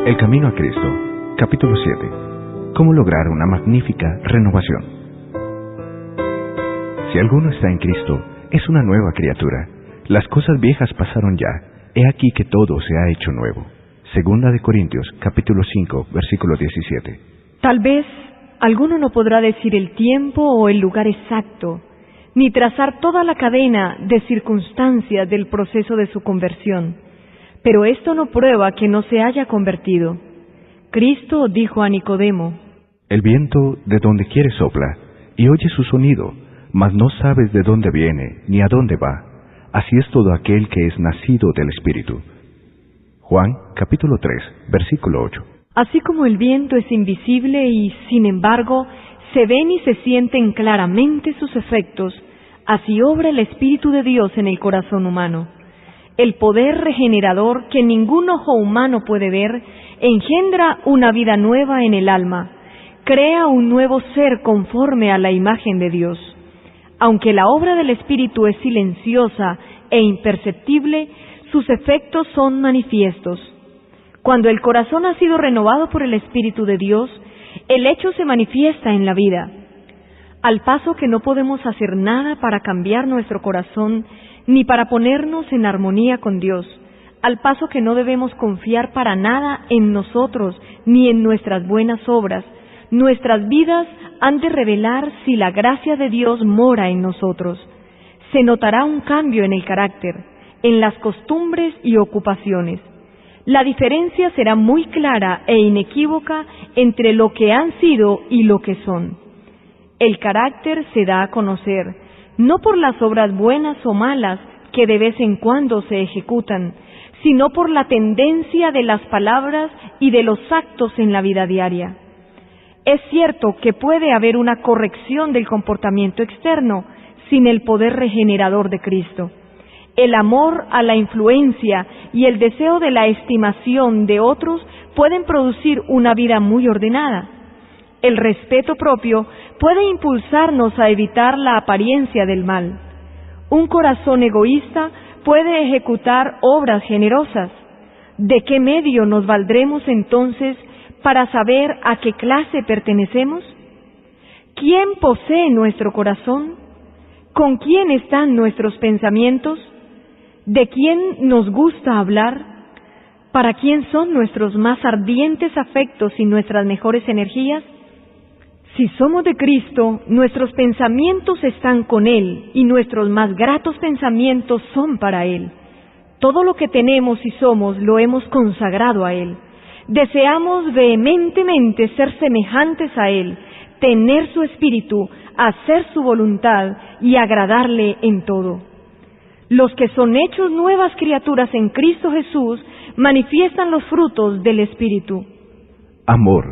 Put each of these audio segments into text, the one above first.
El camino a Cristo, capítulo 7. ¿Cómo lograr una magnífica renovación? Si alguno está en Cristo, es una nueva criatura. Las cosas viejas pasaron ya. He aquí que todo se ha hecho nuevo. Segunda de Corintios, capítulo 5, versículo 17. Tal vez alguno no podrá decir el tiempo o el lugar exacto, ni trazar toda la cadena de circunstancias del proceso de su conversión. Pero esto no prueba que no se haya convertido. Cristo dijo a Nicodemo: El viento de donde quiere sopla, y oye su sonido, mas no sabes de dónde viene, ni a dónde va. Así es todo aquel que es nacido del Espíritu. Juan, capítulo 3, versículo 8. Así como el viento es invisible y, sin embargo, se ven y se sienten claramente sus efectos, así obra el Espíritu de Dios en el corazón humano. El poder regenerador que ningún ojo humano puede ver engendra una vida nueva en el alma, crea un nuevo ser conforme a la imagen de Dios. Aunque la obra del Espíritu es silenciosa e imperceptible, sus efectos son manifiestos. Cuando el corazón ha sido renovado por el Espíritu de Dios, el hecho se manifiesta en la vida. Al paso que no podemos hacer nada para cambiar nuestro corazón, ni para ponernos en armonía con Dios, al paso que no debemos confiar para nada en nosotros ni en nuestras buenas obras, nuestras vidas han de revelar si la gracia de Dios mora en nosotros. Se notará un cambio en el carácter, en las costumbres y ocupaciones. La diferencia será muy clara e inequívoca entre lo que han sido y lo que son. El carácter se da a conocer, no por las obras buenas o malas que de vez en cuando se ejecutan, sino por la tendencia de las palabras y de los actos en la vida diaria. Es cierto que puede haber una corrección del comportamiento externo sin el poder regenerador de Cristo. El amor a la influencia y el deseo de la estimación de otros pueden producir una vida muy ordenada. El respeto propio puede impulsarnos a evitar la apariencia del mal. Un corazón egoísta puede ejecutar obras generosas. ¿De qué medio nos valdremos entonces para saber a qué clase pertenecemos? ¿Quién posee nuestro corazón? ¿Con quién están nuestros pensamientos? ¿De quién nos gusta hablar? ¿Para quién son nuestros más ardientes afectos y nuestras mejores energías? Si somos de Cristo, nuestros pensamientos están con Él y nuestros más gratos pensamientos son para Él. Todo lo que tenemos y somos lo hemos consagrado a Él. Deseamos vehementemente ser semejantes a Él, tener su espíritu, hacer su voluntad y agradarle en todo. Los que son hechos nuevas criaturas en Cristo Jesús manifiestan los frutos del Espíritu: Amor,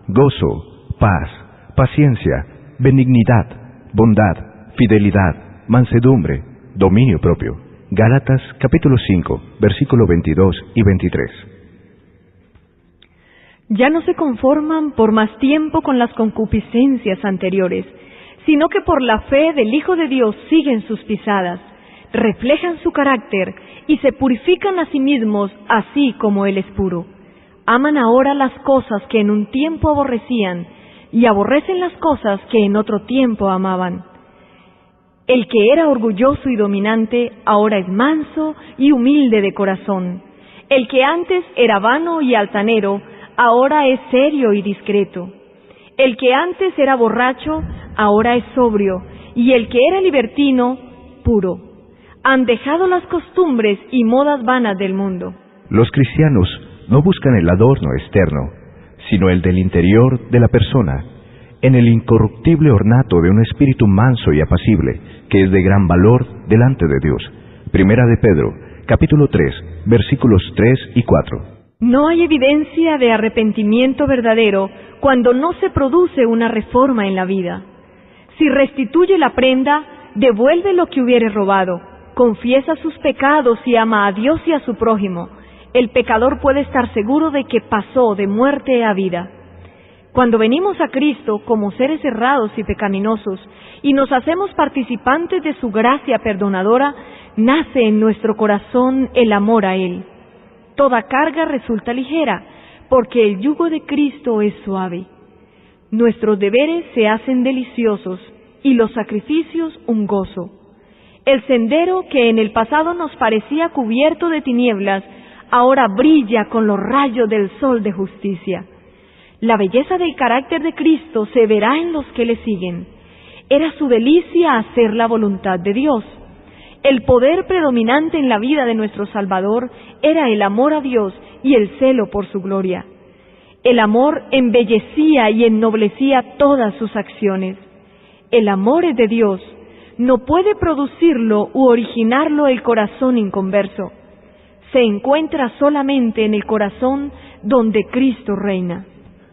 gozo, paz, paciencia, benignidad, bondad, fidelidad, mansedumbre, dominio propio. Gálatas capítulo 5, versículo 22 y 23. Ya no se conforman por más tiempo con las concupiscencias anteriores, sino que por la fe del Hijo de Dios siguen sus pisadas, reflejan su carácter y se purifican a sí mismos así como Él es puro. Aman ahora las cosas que en un tiempo aborrecían y aborrecen las cosas que en otro tiempo amaban. El que era orgulloso y dominante ahora es manso y humilde de corazón. El que antes era vano y altanero ahora es serio y discreto. El que antes era borracho ahora es sobrio, y el que era libertino, puro. Han dejado las costumbres y modas vanas del mundo. Los cristianos no buscan el adorno externo, sino el del interior de la persona, en el incorruptible ornato de un espíritu manso y apacible, que es de gran valor delante de Dios. Primera de Pedro, capítulo 3, versículos 3 y 4. No hay evidencia de arrepentimiento verdadero cuando no se produce una reforma en la vida. Si restituye la prenda, devuelve lo que hubiere robado, confiesa sus pecados y ama a Dios y a su prójimo. El pecador puede estar seguro de que pasó de muerte a vida. Cuando venimos a Cristo como seres errados y pecaminosos y nos hacemos participantes de su gracia perdonadora, nace en nuestro corazón el amor a Él. Toda carga resulta ligera, porque el yugo de Cristo es suave. Nuestros deberes se hacen deliciosos y los sacrificios un gozo. El sendero que en el pasado nos parecía cubierto de tinieblas, ahora brilla con los rayos del sol de justicia. La belleza del carácter de Cristo se verá en los que le siguen. Era su delicia hacer la voluntad de Dios. El poder predominante en la vida de nuestro Salvador era el amor a Dios y el celo por su gloria. El amor embellecía y ennoblecía todas sus acciones. El amor es de Dios. No puede producirlo u originarlo el corazón inconverso. Se encuentra solamente en el corazón donde Cristo reina.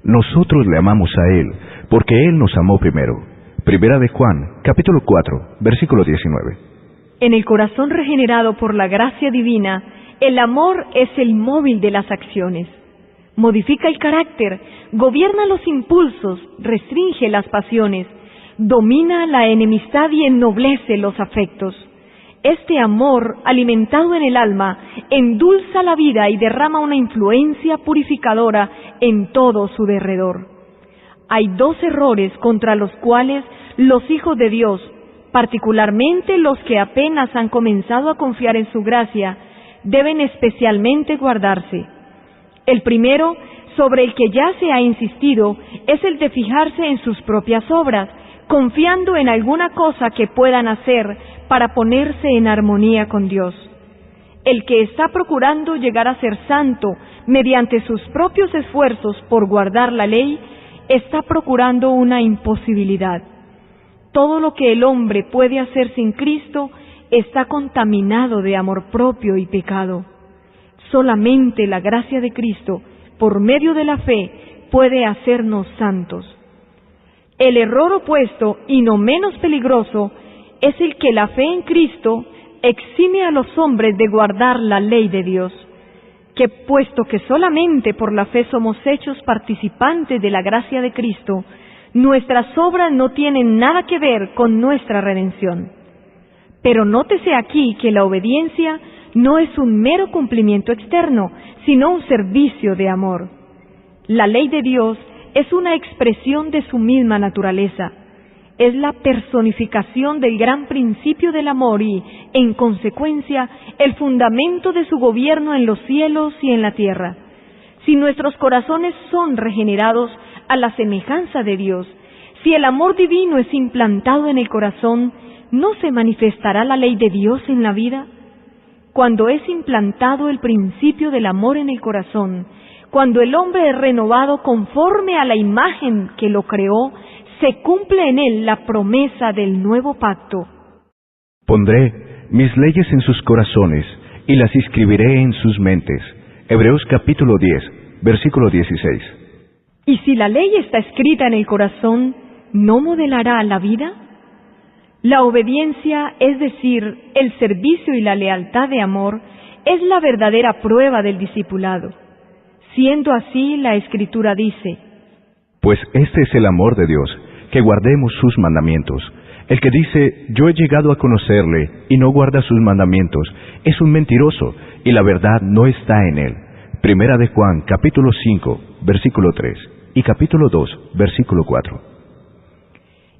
Nosotros le amamos a Él, porque Él nos amó primero. Primera de Juan, capítulo 4, versículo 19. En el corazón regenerado por la gracia divina, el amor es el móvil de las acciones. Modifica el carácter, gobierna los impulsos, restringe las pasiones, domina la enemistad y ennoblece los afectos. Este amor, alimentado en el alma, endulza la vida y derrama una influencia purificadora en todo su derredor. Hay dos errores contra los cuales los hijos de Dios, particularmente los que apenas han comenzado a confiar en su gracia, deben especialmente guardarse. El primero, sobre el que ya se ha insistido, es el de fijarse en sus propias obras, confiando en alguna cosa que puedan hacer para ponerse en armonía con Dios. El que está procurando llegar a ser santo mediante sus propios esfuerzos por guardar la ley, está procurando una imposibilidad. Todo lo que el hombre puede hacer sin Cristo está contaminado de amor propio y pecado. Solamente la gracia de Cristo, por medio de la fe, puede hacernos santos. El error opuesto, y no menos peligroso, es el que la fe en Cristo exime a los hombres de guardar la ley de Dios, que puesto que solamente por la fe somos hechos participantes de la gracia de Cristo, nuestras obras no tienen nada que ver con nuestra redención. Pero nótese aquí que la obediencia no es un mero cumplimiento externo, sino un servicio de amor. La ley de Dios es una expresión de su misma naturaleza. Es la personificación del gran principio del amor y, en consecuencia, el fundamento de su gobierno en los cielos y en la tierra. Si nuestros corazones son regenerados a la semejanza de Dios, si el amor divino es implantado en el corazón, ¿no se manifestará la ley de Dios en la vida? Cuando es implantado el principio del amor en el corazón, cuando el hombre es renovado conforme a la imagen que lo creó, se cumple en él la promesa del nuevo pacto. Pondré mis leyes en sus corazones y las inscribiré en sus mentes. Hebreos capítulo 10, versículo 16. Y si la ley está escrita en el corazón, ¿no modelará la vida? La obediencia, es decir, el servicio y la lealtad de amor, es la verdadera prueba del discipulado. Siendo así, la Escritura dice: Pues este es el amor de Dios, que guardemos sus mandamientos. El que dice, yo he llegado a conocerle, y no guarda sus mandamientos, es un mentiroso, y la verdad no está en él. Primera de Juan, capítulo 5, versículo 3, y capítulo 2, versículo 4.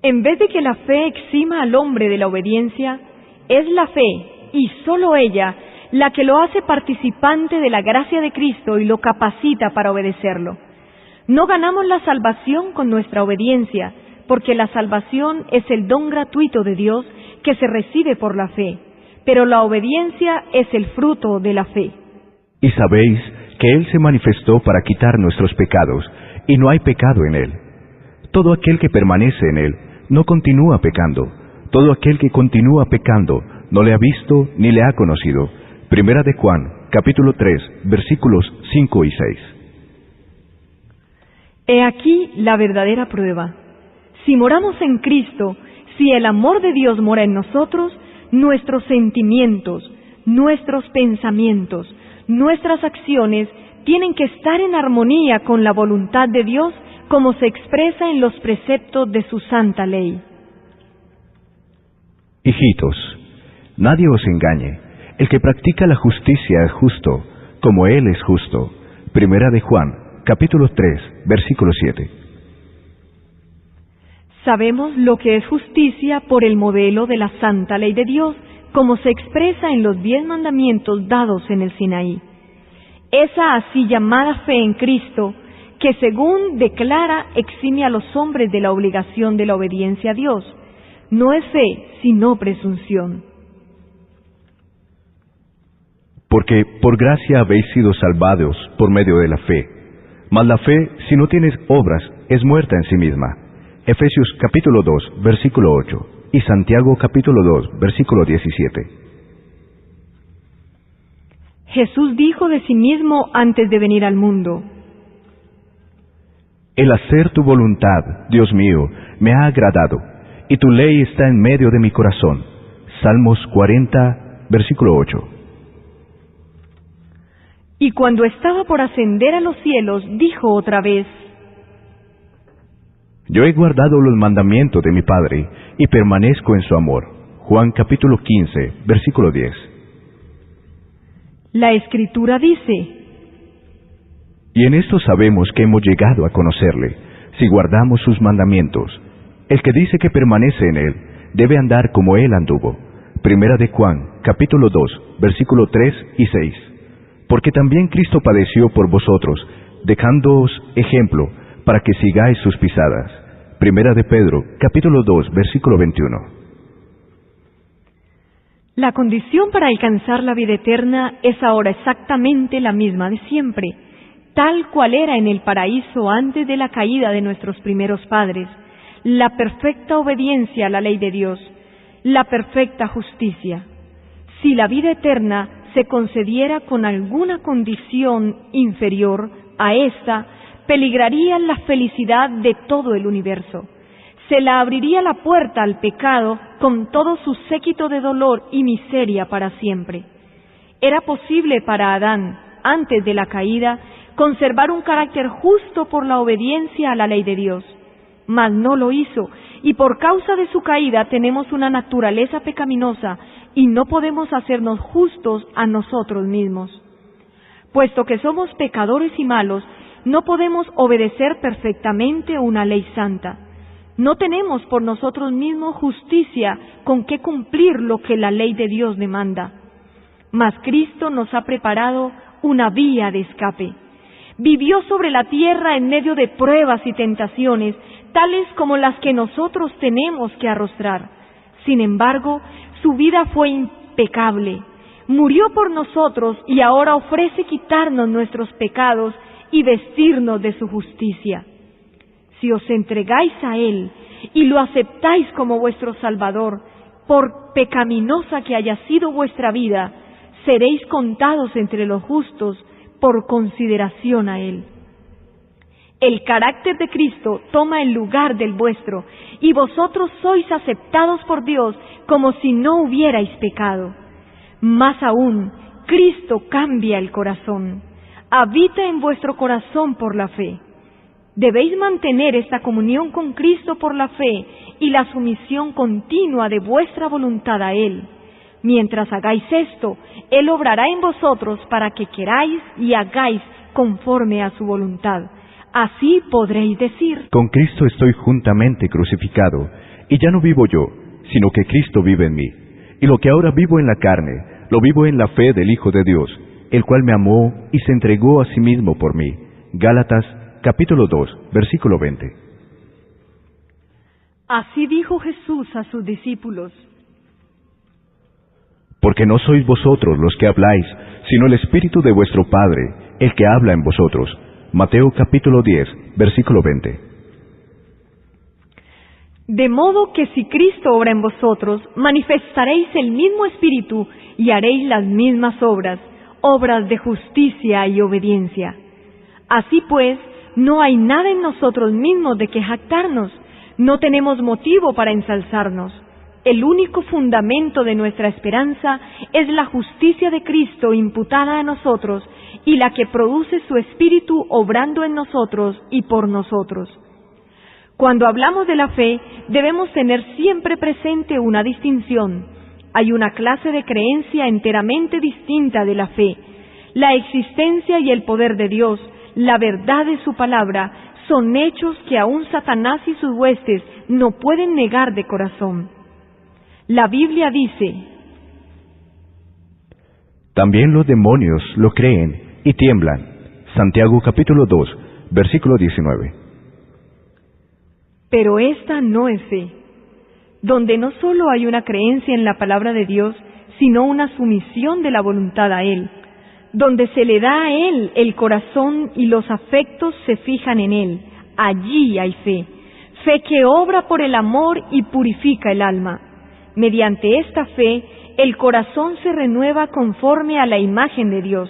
En vez de que la fe exima al hombre de la obediencia, es la fe, y sólo ella, la que lo hace participante de la gracia de Cristo y lo capacita para obedecerlo. No ganamos la salvación con nuestra obediencia, porque la salvación es el don gratuito de Dios que se recibe por la fe, pero la obediencia es el fruto de la fe. Y sabéis que Él se manifestó para quitar nuestros pecados, y no hay pecado en Él. Todo aquel que permanece en Él no continúa pecando. Todo aquel que continúa pecando no le ha visto ni le ha conocido. Primera de Juan, capítulo 3, versículos 5 y 6. He aquí la verdadera prueba. Si moramos en Cristo, si el amor de Dios mora en nosotros, nuestros sentimientos, nuestros pensamientos, nuestras acciones tienen que estar en armonía con la voluntad de Dios, como se expresa en los preceptos de su santa ley. Hijitos, nadie os engañe. El que practica la justicia es justo, como Él es justo. Primera de Juan, capítulo 3, versículo 7. Sabemos lo que es justicia por el modelo de la santa ley de Dios, como se expresa en los 10 mandamientos dados en el Sinaí. Esa así llamada fe en Cristo, que según declara exime a los hombres de la obligación de la obediencia a Dios, no es fe, sino presunción. Porque por gracia habéis sido salvados por medio de la fe. Mas la fe, si no tienes obras, es muerta en sí misma. Efesios capítulo 2, versículo 8, y Santiago capítulo 2, versículo 17. Jesús dijo de sí mismo antes de venir al mundo: El hacer tu voluntad, Dios mío, me ha agradado, y tu ley está en medio de mi corazón. Salmos 40, versículo 8. Y cuando estaba por ascender a los cielos, dijo otra vez: Yo he guardado los mandamientos de mi Padre, y permanezco en su amor. Juan capítulo 15, versículo 10. La Escritura dice: Y en esto sabemos que hemos llegado a conocerle, si guardamos sus mandamientos. El que dice que permanece en él, debe andar como él anduvo. Primera de Juan, capítulo 2, versículo 3 y 6. Porque también Cristo padeció por vosotros, dejándoos ejemplo, para que sigáis sus pisadas. Primera de Pedro, capítulo 2, versículo 21. La condición para alcanzar la vida eterna es ahora exactamente la misma de siempre, tal cual era en el paraíso antes de la caída de nuestros primeros padres, la perfecta obediencia a la ley de Dios, la perfecta justicia. Si la vida eterna se concediera con alguna condición inferior a esta, peligraría la felicidad de todo el universo. Se la abriría la puerta al pecado con todo su séquito de dolor y miseria para siempre. Era posible para Adán, antes de la caída, conservar un carácter justo por la obediencia a la ley de Dios, mas no lo hizo, y por causa de su caída tenemos una naturaleza pecaminosa y no podemos hacernos justos a nosotros mismos. Puesto que somos pecadores y malos, no podemos obedecer perfectamente una ley santa. No tenemos por nosotros mismos justicia con que cumplir lo que la ley de Dios demanda. Mas Cristo nos ha preparado una vía de escape. Vivió sobre la tierra en medio de pruebas y tentaciones, tales como las que nosotros tenemos que arrostrar. Sin embargo, su vida fue impecable. Murió por nosotros y ahora ofrece quitarnos nuestros pecados y vestirnos de su justicia. Si os entregáis a Él y lo aceptáis como vuestro Salvador, por pecaminosa que haya sido vuestra vida, seréis contados entre los justos por consideración a Él. El carácter de Cristo toma el lugar del vuestro, y vosotros sois aceptados por Dios como si no hubierais pecado. Más aún, Cristo cambia el corazón. Habita en vuestro corazón por la fe. Debéis mantener esta comunión con Cristo por la fe y la sumisión continua de vuestra voluntad a Él. Mientras hagáis esto, Él obrará en vosotros para que queráis y hagáis conforme a su voluntad. Así podréis decir: Con Cristo estoy juntamente crucificado, y ya no vivo yo, sino que Cristo vive en mí. Y lo que ahora vivo en la carne, lo vivo en la fe del Hijo de Dios, el cual me amó y se entregó a sí mismo por mí. Gálatas capítulo 2, versículo 20. Así dijo Jesús a sus discípulos: Porque no sois vosotros los que habláis, sino el Espíritu de vuestro Padre, el que habla en vosotros. Mateo capítulo 10, versículo 20. De modo que si Cristo obra en vosotros, manifestaréis el mismo Espíritu y haréis las mismas obras, obras de justicia y obediencia. Así pues, no hay nada en nosotros mismos de que jactarnos, no tenemos motivo para ensalzarnos. El único fundamento de nuestra esperanza es la justicia de Cristo imputada a nosotros y la que produce su Espíritu obrando en nosotros y por nosotros. Cuando hablamos de la fe, debemos tener siempre presente una distinción. Hay una clase de creencia enteramente distinta de la fe: la existencia y el poder de Dios, la verdad de su palabra, son hechos que aún Satanás y sus huestes no pueden negar de corazón. La Biblia dice: también los demonios lo creen y tiemblan. Santiago capítulo 2, versículo 19. Pero esta no es fe, donde no solo hay una creencia en la palabra de Dios, sino una sumisión de la voluntad a Él, donde se le da a Él el corazón y los afectos se fijan en Él. Allí hay fe, fe que obra por el amor y purifica el alma. Mediante esta fe, el corazón se renueva conforme a la imagen de Dios,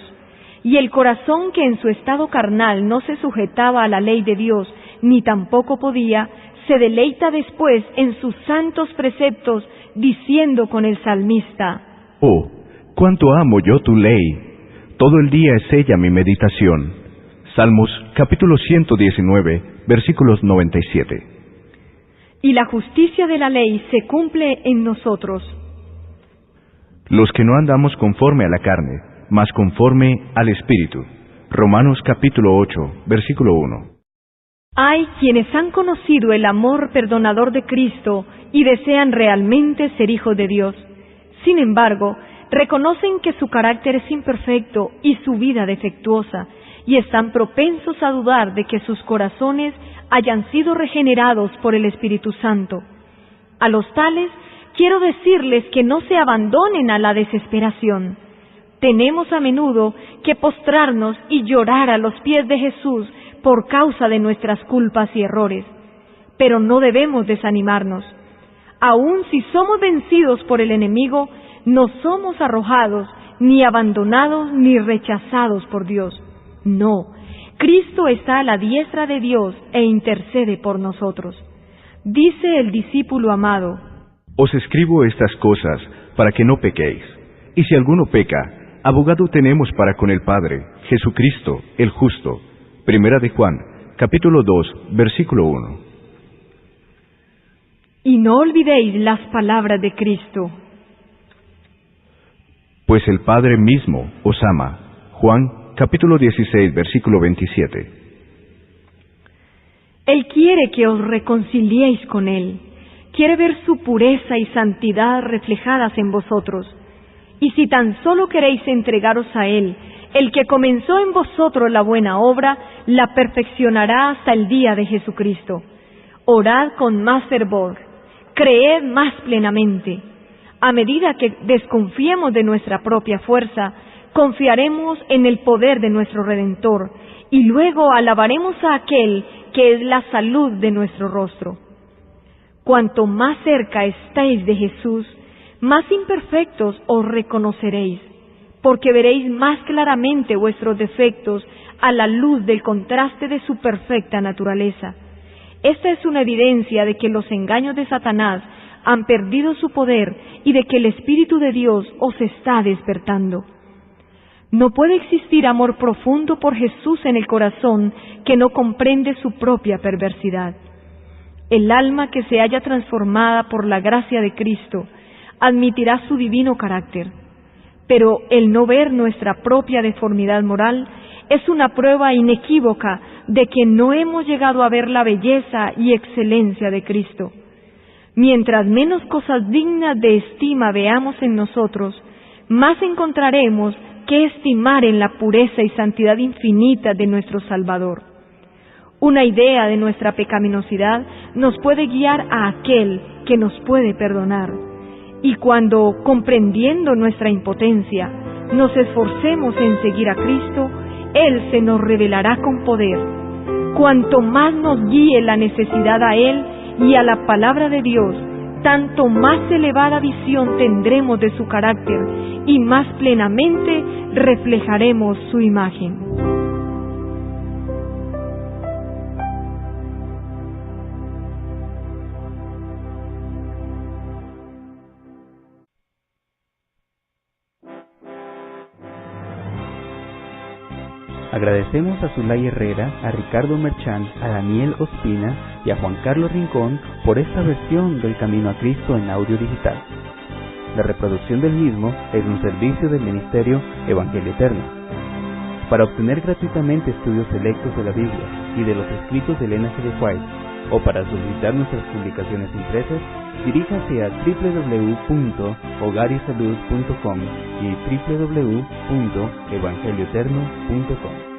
y el corazón que en su estado carnal no se sujetaba a la ley de Dios, ni tampoco podía, se deleita después en sus santos preceptos, diciendo con el salmista: oh, cuánto amo yo tu ley, todo el día es ella mi meditación. Salmos capítulo 119, versículos 97. Y la justicia de la ley se cumple en nosotros, los que no andamos conforme a la carne, mas conforme al Espíritu. Romanos capítulo 8, versículo 1. Hay quienes han conocido el amor perdonador de Cristo y desean realmente ser hijos de Dios. Sin embargo, reconocen que su carácter es imperfecto y su vida defectuosa, y están propensos a dudar de que sus corazones hayan sido regenerados por el Espíritu Santo. A los tales, quiero decirles que no se abandonen a la desesperación. Tenemos a menudo que postrarnos y llorar a los pies de Jesús por causa de nuestras culpas y errores. Pero no debemos desanimarnos. Aun si somos vencidos por el enemigo, no somos arrojados, ni abandonados, ni rechazados por Dios. No, Cristo está a la diestra de Dios e intercede por nosotros. Dice el discípulo amado: os escribo estas cosas para que no pequéis. Y si alguno peca, abogado tenemos para con el Padre, Jesucristo, el justo. Primera de Juan, capítulo 2, versículo 1. Y no olvidéis las palabras de Cristo: pues el Padre mismo os ama. Juan, capítulo 16, versículo 27. Él quiere que os reconciliéis con Él. Quiere ver su pureza y santidad reflejadas en vosotros. Y si tan solo queréis entregaros a Él, el que comenzó en vosotros la buena obra, la perfeccionará hasta el día de Jesucristo. Orad con más fervor, creed más plenamente. A medida que desconfiemos de nuestra propia fuerza, confiaremos en el poder de nuestro Redentor, y luego alabaremos a aquel que es la salud de nuestro rostro. Cuanto más cerca estéis de Jesús, más imperfectos os reconoceréis, porque veréis más claramente vuestros defectos a la luz del contraste de su perfecta naturaleza. Esta es una evidencia de que los engaños de Satanás han perdido su poder y de que el Espíritu de Dios os está despertando. No puede existir amor profundo por Jesús en el corazón que no comprende su propia perversidad. El alma que se haya transformada por la gracia de Cristo admitirá su divino carácter, pero el no ver nuestra propia deformidad moral es una prueba inequívoca de que no hemos llegado a ver la belleza y excelencia de Cristo. Mientras menos cosas dignas de estima veamos en nosotros, más encontraremos que estimar en la pureza y santidad infinita de nuestro Salvador. Una idea de nuestra pecaminosidad nos puede guiar a aquel que nos puede perdonar. Y cuando, comprendiendo nuestra impotencia, nos esforcemos en seguir a Cristo, Él se nos revelará con poder. Cuanto más nos guíe la necesidad a Él y a la palabra de Dios, tanto más elevada visión tendremos de su carácter y más plenamente reflejaremos su imagen. Agradecemos a Zulay Herrera, a Ricardo Merchán, a Daniel Ospina y a Juan Carlos Rincón por esta versión del Camino a Cristo en audio digital. La reproducción del mismo es un servicio del Ministerio Evangelio Eterno. Para obtener gratuitamente estudios selectos de la Biblia y de los escritos de Elena G. de White, o para solicitar nuestras publicaciones impresas, diríjase a www.hogarysalud.com y www.evangelioeterno.com.